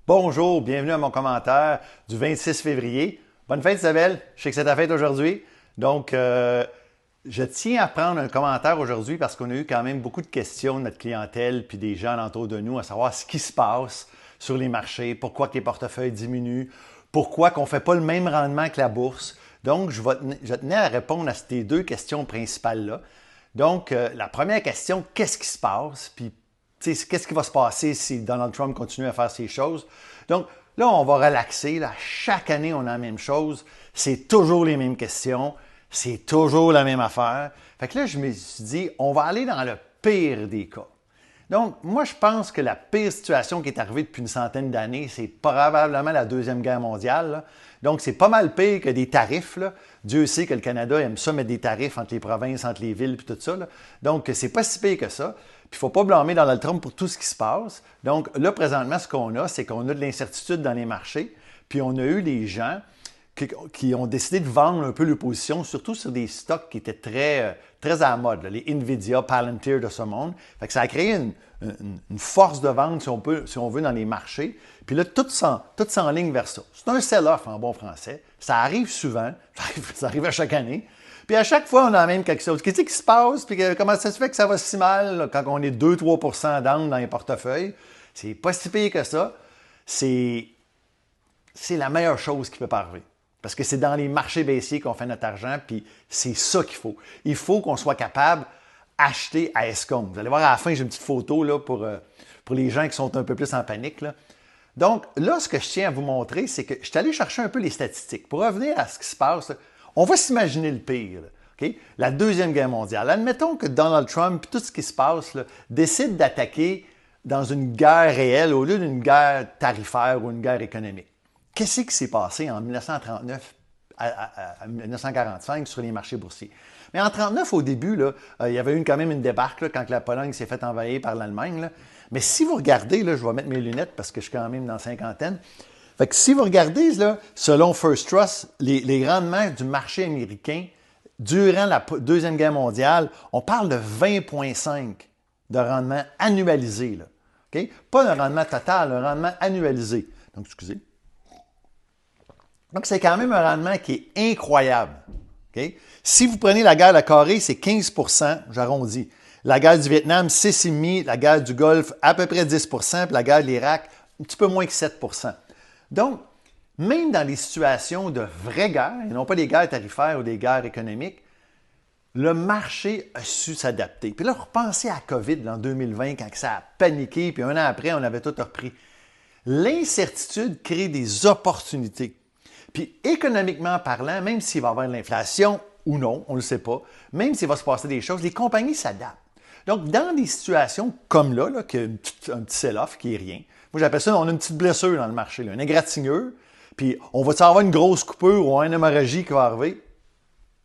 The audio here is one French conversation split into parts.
Bonjour, bienvenue à mon commentaire du 26 février. Bonne fête Isabelle, je sais que c'est ta fête aujourd'hui. Donc, je tiens à prendre un commentaire aujourd'hui parce qu'on a eu quand même beaucoup de questions de notre clientèle puis des gens autour de nous à savoir ce qui se passe sur les marchés, pourquoi que les portefeuilles diminuent, pourquoi qu'on ne fait pas le même rendement que la bourse. Donc, je tenais à répondre à ces deux questions principales-là. Donc, la première question, qu'est-ce qui se passe? Puis, qu'est-ce qui va se passer si Donald Trump continue à faire ces choses? Donc, là, on va relaxer. Là. Chaque année, on a la même chose. C'est toujours les mêmes questions. C'est toujours la même affaire. Fait que là, je me suis dit, on va aller dans le pire des cas. Donc, moi, je pense que la pire situation qui est arrivée depuis une centaine d'années, c'est probablement la Deuxième Guerre mondiale. Là. Donc, c'est pas mal pire que des tarifs. Là. Dieu sait que le Canada aime ça, mettre des tarifs entre les provinces, entre les villes, puis tout ça. Là. Donc, c'est pas si pire que ça. Puis, il ne faut pas blâmer Donald Trump pour tout ce qui se passe. Donc, là, présentement, ce qu'on a, c'est qu'on a de l'incertitude dans les marchés. Puis, on a eu des gens qui ont décidé de vendre un peu leur position, surtout sur des stocks qui étaient très à la mode, là, les Nvidia, Palantir de ce monde. Fait que ça a créé une force de vente, si on veut, dans les marchés. Puis là, tout s'enligne vers ça. C'est un sell-off en bon français. Ça arrive souvent. Ça arrive à chaque année. Puis à chaque fois, on a même quelque chose. Qu'est-ce qui se passe? Puis comment ça se fait que ça va si mal là, quand on est 2-3% down dans les portefeuilles? C'est pas si pire que ça. C'est la meilleure chose qui peut pas arriver. Parce que c'est dans les marchés baissiers qu'on fait notre argent, puis c'est ça qu'il faut. Il faut qu'on soit capable d'acheter à escompte. Vous allez voir à la fin, j'ai une petite photo là, pour les gens qui sont un peu plus en panique. Là. Donc là, ce que je tiens à vous montrer, c'est que je suis allé chercher un peu les statistiques. Pour revenir à ce qui se passe, là, on va s'imaginer le pire. Là, okay? La Deuxième Guerre mondiale. Admettons que Donald Trump, tout ce qui se passe, là, décide d'attaquer dans une guerre réelle au lieu d'une guerre tarifaire ou une guerre économique. Qu'est-ce qui s'est passé en 1939 à 1945 sur les marchés boursiers? Mais en 1939, au début, là, il y avait eu quand même une débarque là, quand la Pologne s'est faite envahir par l'Allemagne. Là. Mais si vous regardez, là, je vais mettre mes lunettes parce que je suis quand même dans la cinquantaine. Fait que si vous regardez, là, selon First Trust, les rendements du marché américain durant la Deuxième Guerre mondiale, on parle de 20,5 de rendement annualisé. Là. Okay? Pas un rendement total, un rendement annualisé. Donc, excusez. Donc, c'est quand même un rendement qui est incroyable. Okay? Si vous prenez la guerre de la Corée, c'est 15 j'arrondis. La guerre du Vietnam, 6,5 la guerre du Golfe, à peu près 10 puis la guerre de l'Irak, un petit peu moins que 7 Donc, même dans les situations de vraies guerres, et non pas des guerres tarifaires ou des guerres économiques, le marché a su s'adapter. Puis là, repensez à la COVID en 2020, quand ça a paniqué, puis un an après, on avait tout repris. L'incertitude crée des opportunités. Puis économiquement parlant, même s'il va y avoir de l'inflation ou non, on ne le sait pas, même s'il va se passer des choses, les compagnies s'adaptent. Donc, dans des situations comme là, qu'il y a un petit sell-off qui est rien, moi j'appelle ça, on a une petite blessure dans le marché, là, une égratignure, puis on va avoir une grosse coupure ou une hémorragie qui va arriver.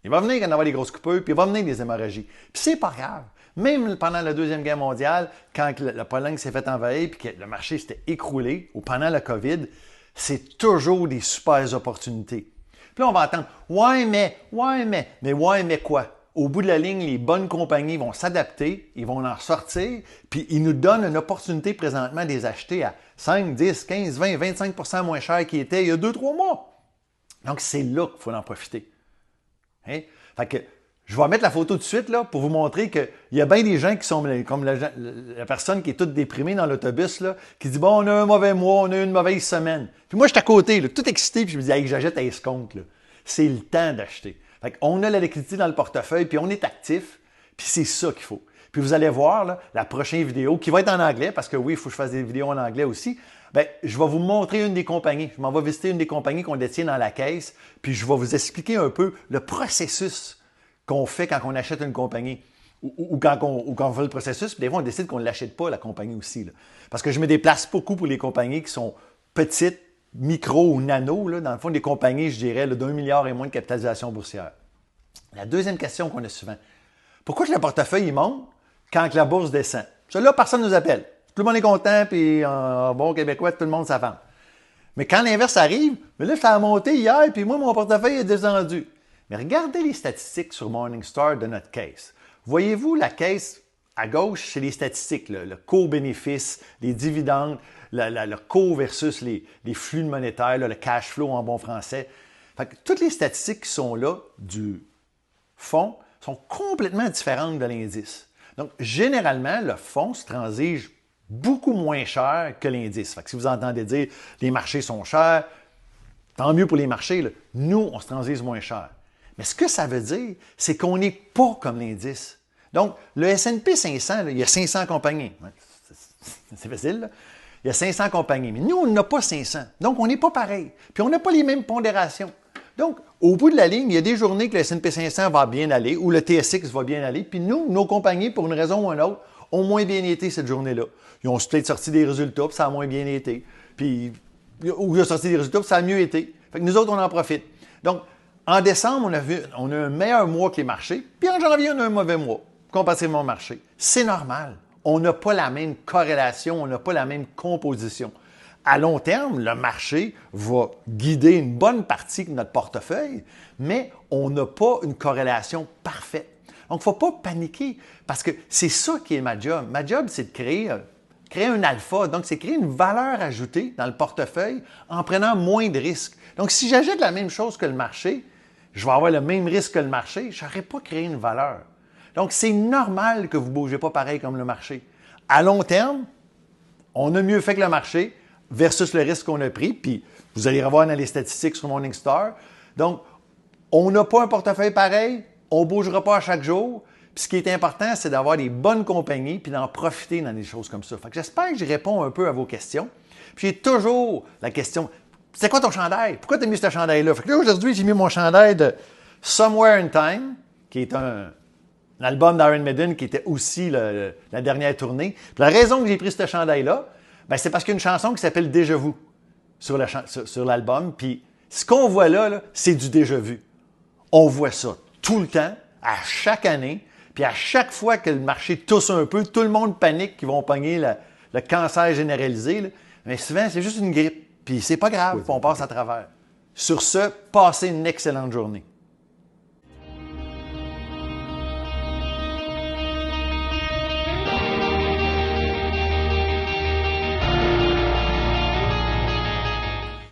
Il va venir qu'il y en avoir des grosses coupures, puis il va venir des hémorragies. Puis c'est pas grave. Même pendant la Deuxième Guerre mondiale, quand la Pologne s'est fait envahir, puis que le marché s'était écroulé, ou pendant la COVID, c'est toujours des super opportunités. Puis là, on va entendre « ouais, mais quoi? » Au bout de la ligne, les bonnes compagnies vont s'adapter, ils vont en sortir, puis ils nous donnent une opportunité présentement de les acheter à 5, 10, 15, 20, 25 moins cher qu'ils étaient il y a 2-3 mois. Donc, c'est là qu'il faut en profiter. Hein? Fait que je vais mettre la photo tout de suite là, pour vous montrer qu'il y a bien des gens qui sont comme la personne qui est toute déprimée dans l'autobus, là, qui dit « Bon, on a un mauvais mois, on a eu une mauvaise semaine. » Puis moi, je suis à côté, là, tout excité, puis je me dis hey, « J'achète à escompte. » C'est le temps d'acheter. Fait qu'on a la liquidité dans le portefeuille, puis on est actif, puis c'est ça qu'il faut. Puis vous allez voir là, la prochaine vidéo, qui va être en anglais, parce que oui, il faut que je fasse des vidéos en anglais aussi. Bien, je vais vous montrer une des compagnies. Je m'en vais visiter une des compagnies qu'on détient dans la caisse, puis je vais vous expliquer un peu le processus qu'on fait quand on achète une compagnie ou quand on fait le processus. Puis des fois, on décide qu'on ne l'achète pas, la compagnie aussi. Là. Parce que je me déplace beaucoup pour les compagnies qui sont petites, micro ou nano. Là. Dans le fond, des compagnies, je dirais, d'1 milliard et moins de capitalisation boursière. La deuxième question qu'on a souvent, pourquoi que le portefeuille il monte quand la bourse descend? Celui-là, personne ne nous appelle. Tout le monde est content, puis en bon québécois, tout le monde s'affame. Mais quand l'inverse arrive, mais là, ça a monté hier, puis moi, mon portefeuille est descendu. Mais regardez les statistiques sur Morningstar de notre caisse. Voyez-vous la caisse à gauche, c'est les statistiques, le co-bénéfice, les dividendes, le cours versus les flux monétaires, là, le cash flow en bon français. Fait que toutes les statistiques qui sont là du fonds sont complètement différentes de l'indice. Donc, généralement, le fonds se transige beaucoup moins cher que l'indice. Fait que si vous entendez dire les marchés sont chers, tant mieux pour les marchés, là. Nous, on se transige moins cher. Mais ce que ça veut dire, c'est qu'on n'est pas comme l'indice. Donc, le S&P 500, là, il y a 500 compagnies. C'est facile, là. Il y a 500 compagnies. Mais nous, on n'a pas 500. Donc, on n'est pas pareil. Puis, on n'a pas les mêmes pondérations. Donc, au bout de la ligne, il y a des journées que le S&P 500 va bien aller ou le TSX va bien aller. Puis nous, nos compagnies, pour une raison ou une autre, ont moins bien été cette journée-là. Ils ont peut-être sorti des résultats, puis ça a moins bien été. Puis, ou ils ont sorti des résultats, puis ça a mieux été. Fait que nous autres, on en profite. Donc, en décembre, on a un meilleur mois que les marchés. Puis en janvier, on a un mauvais mois, comparativement au marché. C'est normal. On n'a pas la même corrélation, on n'a pas la même composition. À long terme, le marché va guider une bonne partie de notre portefeuille, mais on n'a pas une corrélation parfaite. Donc, il ne faut pas paniquer parce que c'est ça qui est ma job. Ma job, c'est de créer un alpha. Donc, c'est créer une valeur ajoutée dans le portefeuille en prenant moins de risques. Donc, si j'achète la même chose que le marché, je vais avoir le même risque que le marché, je n'aurai pas créé une valeur. Donc, c'est normal que vous ne bougez pas pareil comme le marché. À long terme, on a mieux fait que le marché versus le risque qu'on a pris. Puis, vous allez revoir dans les statistiques sur Morningstar. Donc, on n'a pas un portefeuille pareil, on ne bougera pas à chaque jour. Puis, ce qui est important, c'est d'avoir des bonnes compagnies puis d'en profiter dans des choses comme ça. Fait que j'espère que je réponds un peu à vos questions. Puis, j'ai toujours la question, c'est quoi ton chandail? Pourquoi tu as mis ce chandail-là? Fait que là, aujourd'hui, j'ai mis mon chandail de Somewhere in Time, qui est un album d'Iron Maiden qui était aussi la dernière tournée. Puis la raison que j'ai pris ce chandail-là, ben, c'est parce qu'il y a une chanson qui s'appelle Déjà vu sur l'album. Puis ce qu'on voit là, c'est du déjà vu. On voit ça tout le temps, à chaque année. Puis à chaque fois que le marché tousse un peu, tout le monde panique qu'ils vont pogner le cancer généralisé. Là. Mais souvent, c'est juste une grippe. Puis c'est pas grave, on passe à travers. Sur ce, passez une excellente journée.